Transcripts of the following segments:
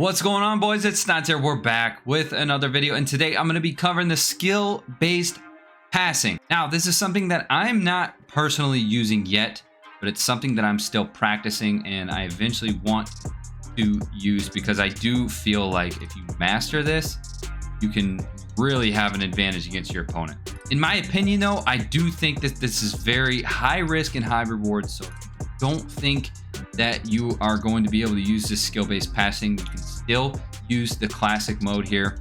What's going on, boys? It's Snots here. We're back with another video, and today I'm going to be covering the skill-based passing. Now, this is something that I'm not personally using yet, but it's something that I'm still practicing and I eventually want to use because I do feel like if you master this, you can really have an advantage against your opponent. In my opinion, though, I do think that this is very high risk and high reward, so don't think that you are going to be able to use this skill-based passing. You can still use the classic mode here,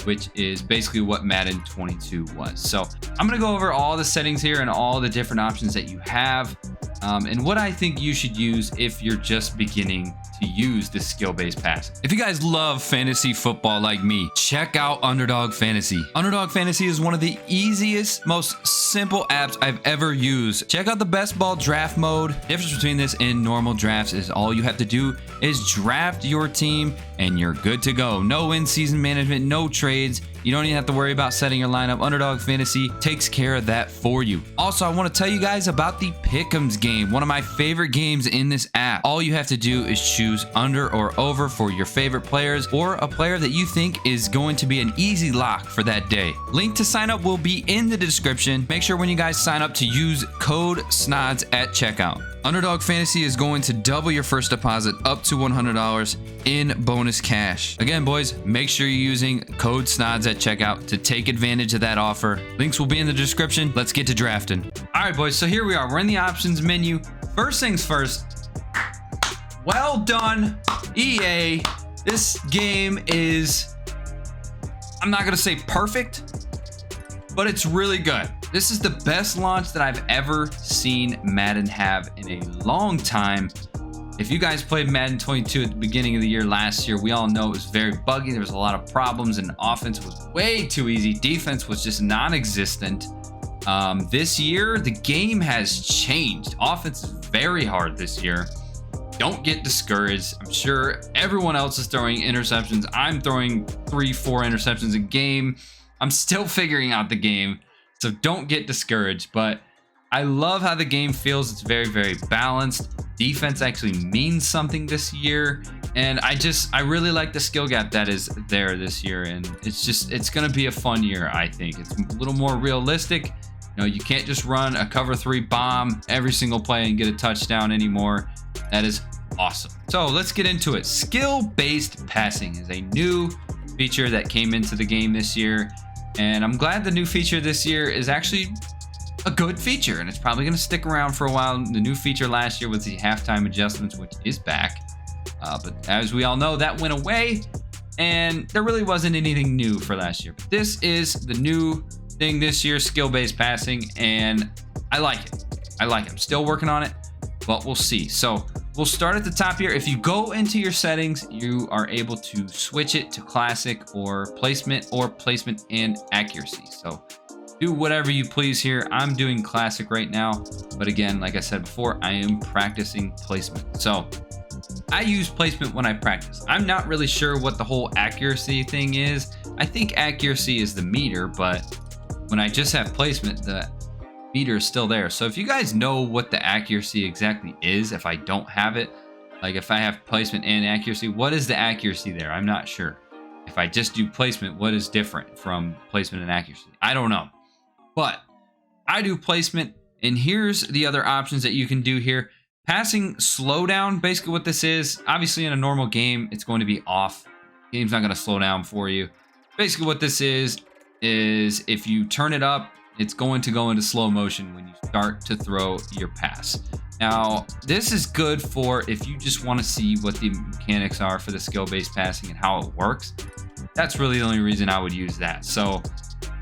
which is basically what Madden 22 was. So I'm going to go over all the settings here and all the different options that you have, and what I think you should use if you're just beginning to use this skill-based passing. If you guys love fantasy football like me, check out Underdog Fantasy. Underdog Fantasy is one of the easiest, most simple apps I've ever used. Check out the best ball draft mode. The difference between this and normal drafts is all you have to do is draft your team and you're good to go. No in-season management, no trades. You don't even have to worry about setting your lineup. Underdog Fantasy takes care of that for you. Also, I want to tell you guys about the Pick'ems game, one of my favorite games in this app. All you have to do is choose under or over for your favorite players or a player that you think is going to be an easy lock for that day. Link to sign up will be in the description. Make sure when you guys sign up to use code SNODS at checkout. Underdog Fantasy is going to double your first deposit up to $100 in bonus cash. Again, boys, make sure you're using code SNODS at checkout to take advantage of that offer. Links will be in the description. Let's get to drafting. All right, boys, so here we are. We're in the options menu. First things first, well done, EA. This game is, I'm not going to say perfect, but it's really good. This is the best launch that I've ever seen Madden have in a long time. If you guys played Madden 22 at the beginning of the year last year, we all know it was very buggy. There was a lot of problems and offense was way too easy. Defense was just non-existent. This year, the game has changed. Offense is very hard this year. Don't get discouraged. I'm sure everyone else is throwing interceptions. I'm throwing 3-4 interceptions a game. I'm still figuring out the game, so don't get discouraged. But I love how the game feels. It's very, very balanced. Defense actually means something this year, and I really like the skill gap that is there this year, and it's gonna be a fun year. I think it's a little more realistic. You know, you can't just run a cover 3 bomb every single play and get a touchdown anymore. That is awesome. So let's get into it. Skill-based passing is a new feature that came into the game this year, and I'm glad the new feature this year is actually a good feature, and it's probably going to stick around for a while. The new feature last year was the halftime adjustments, which is back, but as we all know, that went away, and there really wasn't anything new for last year. But this is the new thing this year, skill-based passing, and I like it. I'm still working on it, but we'll see. So we'll start at the top here. If you go into your settings, you are able to switch it to classic or placement and accuracy. So do whatever you please here. I'm doing classic right now, but again, like I said before, I am practicing placement. So I use placement when I practice. I'm not really sure what the whole accuracy thing is. I think accuracy is the meter, but when I just have placement, the meter is still there. So if you guys know what the accuracy exactly is, if I don't have it, like if I have placement and accuracy, what is the accuracy there? I'm not sure. If I just do placement, what is different from placement and accuracy? I don't know. But I do placement, and here's the other options that you can do here. Passing slowdown, basically what this is, obviously in a normal game, it's going to be off. Game's not going to slow down for you. Basically what this is if you turn it up, it's going to go into slow motion when you start to throw your pass. Now, this is good for if you just want to see what the mechanics are for the skill-based passing and how it works. That's really the only reason I would use that. So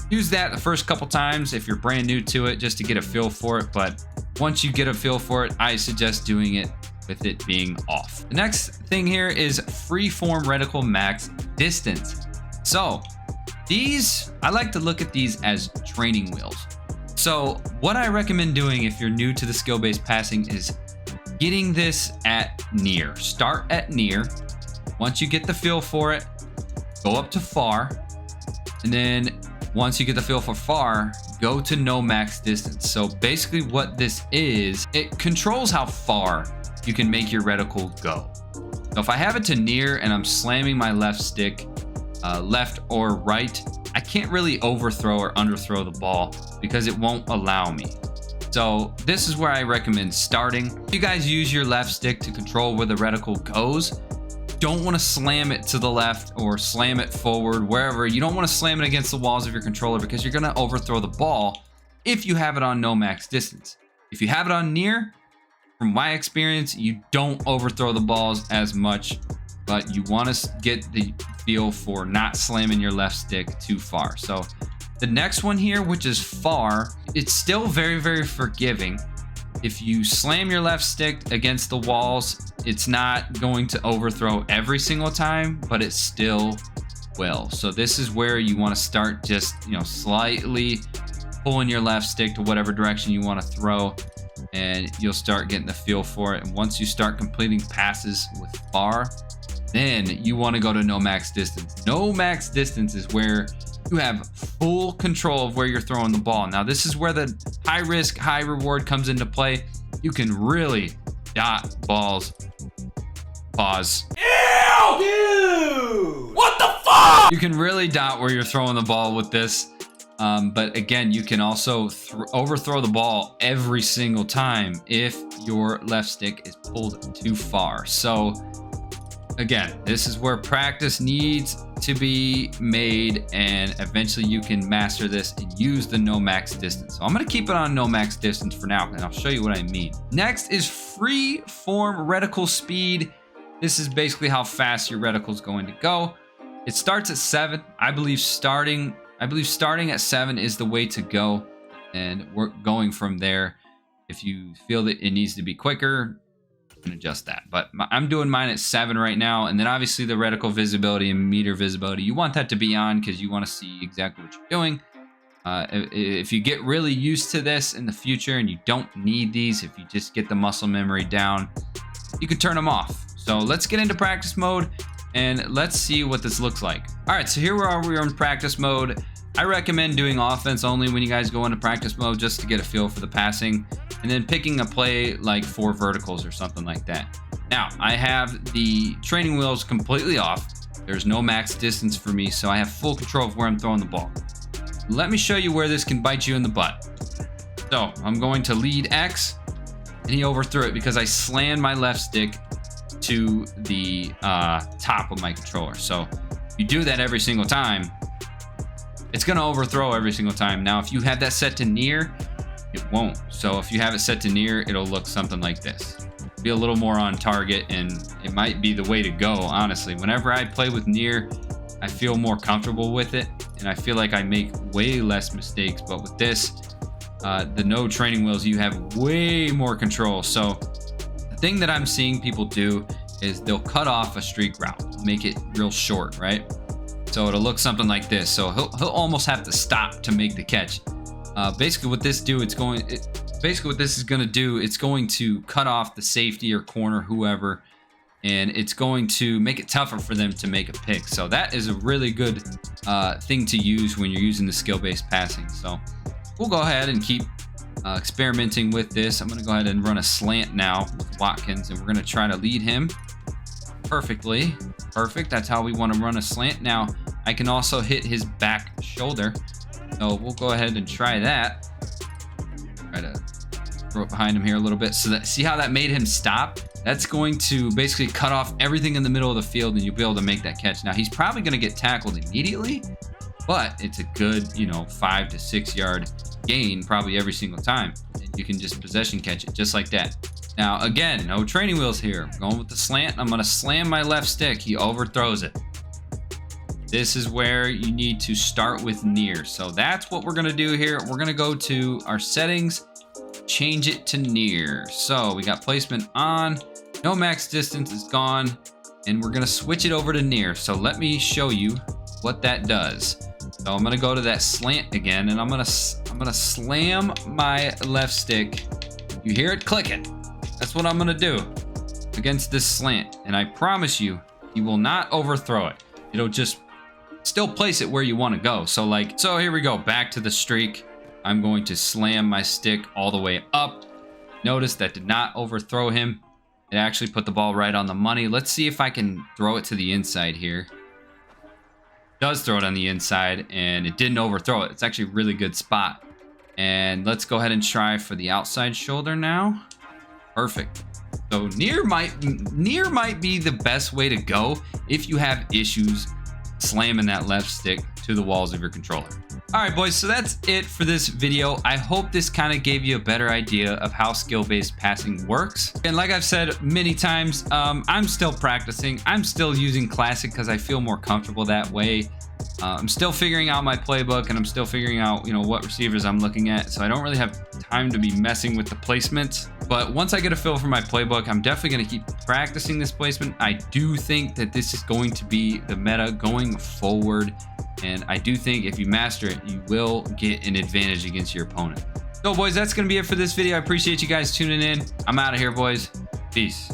use that the first couple times if you're brand new to it, just to get a feel for it. But once you get a feel for it, I suggest doing it with it being off. The next thing here is freeform reticle max distance. So these, I like to look at these as training wheels. So what I recommend doing if you're new to the skill-based passing is getting this at near. Start at near. Once you get the feel for it, go up to far. And then once you get the feel for far, go to no max distance. So basically what this is, it controls how far you can make your reticle go. So if I have it to near and I'm slamming my left stick, left or right, I can't really overthrow or underthrow the ball because it won't allow me. So this is where I recommend starting. If you guys use your left stick to control where the reticle goes, don't want to slam it to the left or slam it forward, wherever. You don't want to slam it against the walls of your controller because you're going to overthrow the ball if you have it on no max distance. If you have it on near, from my experience, you don't overthrow the balls as much, but you want to get the feel for not slamming your left stick too far. So the next one here, which is far, it's still very, very forgiving. If you slam your left stick against the walls, it's not going to overthrow every single time, but it still will. So this is where you want to start just, slightly pulling your left stick to whatever direction you want to throw, and you'll start getting the feel for it. And once you start completing passes with far, then you want to go to no max distance. No max distance is where you have full control of where you're throwing the ball. Now, this is where the high risk, high reward comes into play. You can really dot balls. Pause. Ew! Dude! What the fuck? You can really dot where you're throwing the ball with this. But again, you can also overthrow the ball every single time if your left stick is pulled too far. So again, this is where practice needs to be made, and eventually you can master this and use the no max distance. So I'm going to keep it on no max distance for now, and I'll show you what I mean. Next is free form reticle speed. This is basically how fast your reticle is going to go. It starts at 7. I believe starting at 7 is the way to go, and we're going from there. If you feel that it needs to be quicker, can adjust that, but I'm doing mine at 7 right now. And then obviously the reticle visibility and meter visibility, you want that to be on because you want to see exactly what you're doing. If you get really used to this in the future and you don't need these, if you just get the muscle memory down, you can turn them off. So let's get into practice mode and let's see what this looks like. All right, so here we're in practice mode. I recommend doing offense only when you guys go into practice mode, just to get a feel for the passing, and then picking a play like 4 verticals or something like that. Now, I have the training wheels completely off. There's no max distance for me, so I have full control of where I'm throwing the ball. Let me show you where this can bite you in the butt. So I'm going to lead X, and he overthrew it because I slammed my left stick to the top of my controller. So if you do that every single time, it's going to overthrow every single time. Now, if you have that set to near, it won't. So if you have it set to near, it'll look something like this. Be a little more on target, and it might be the way to go, honestly. Whenever I play with near, I feel more comfortable with it, and I feel like I make way less mistakes. But with this, the no training wheels, you have way more control. So the thing that I'm seeing people do is they'll cut off a streak route, make it real short, right? So it'll look something like this. So he'll almost have to stop to make the catch. Basically what this is going to do, it's going to cut off the safety or corner, whoever, and it's going to make it tougher for them to make a pick. So that is a really good thing to use when you're using the skill-based passing. So we'll go ahead and keep experimenting with this. I'm going to go ahead and run a slant now with Watkins, and we're going to try to lead him perfectly. Perfect. That's how we want to run a slant. Now, I can also hit his back shoulder. So we'll go ahead and try that. Try to throw it behind him here a little bit. So that, see how that made him stop? That's going to basically cut off everything in the middle of the field, and you'll be able to make that catch. Now, he's probably going to get tackled immediately, but it's a good, 5 to 6 yard gain probably every single time. And you can just possession catch it just like that. Now, again, no training wheels here. I'm going with the slant. I'm going to slam my left stick. He overthrows it. This is where you need to start with near. So that's what we're going to do here. We're going to go to our settings, change it to near. So we got placement on. No max distance is gone. And we're going to switch it over to near. So let me show you what that does. So I'm going to go to that slant again, and I'm going to slam my left stick. You hear it clicking. That's what I'm going to do against this slant. And I promise you, he will not overthrow it. It'll just still place it where you want to go. So here we go. Back to the streak. I'm going to slam my stick all the way up. Notice that did not overthrow him. It actually put the ball right on the money. Let's see if I can throw it to the inside here. Does throw it on the inside, and it didn't overthrow it. It's actually a really good spot. And let's go ahead and try for the outside shoulder now. Perfect. So near might be the best way to go if you have issues slamming that left stick to the walls of your controller. All right, boys, so that's it for this video. I hope this kind of gave you a better idea of how skill-based passing works. And like I've said many times, I'm still practicing. I'm still using classic because I feel more comfortable that way. I'm still figuring out my playbook, and I'm still figuring out, what receivers I'm looking at. So I don't really have time to be messing with the placement. But once I get a feel for my playbook, I'm definitely going to keep practicing this placement. I do think that this is going to be the meta going forward. And I do think if you master it, you will get an advantage against your opponent. So, boys, that's going to be it for this video. I appreciate you guys tuning in. I'm out of here, boys. Peace.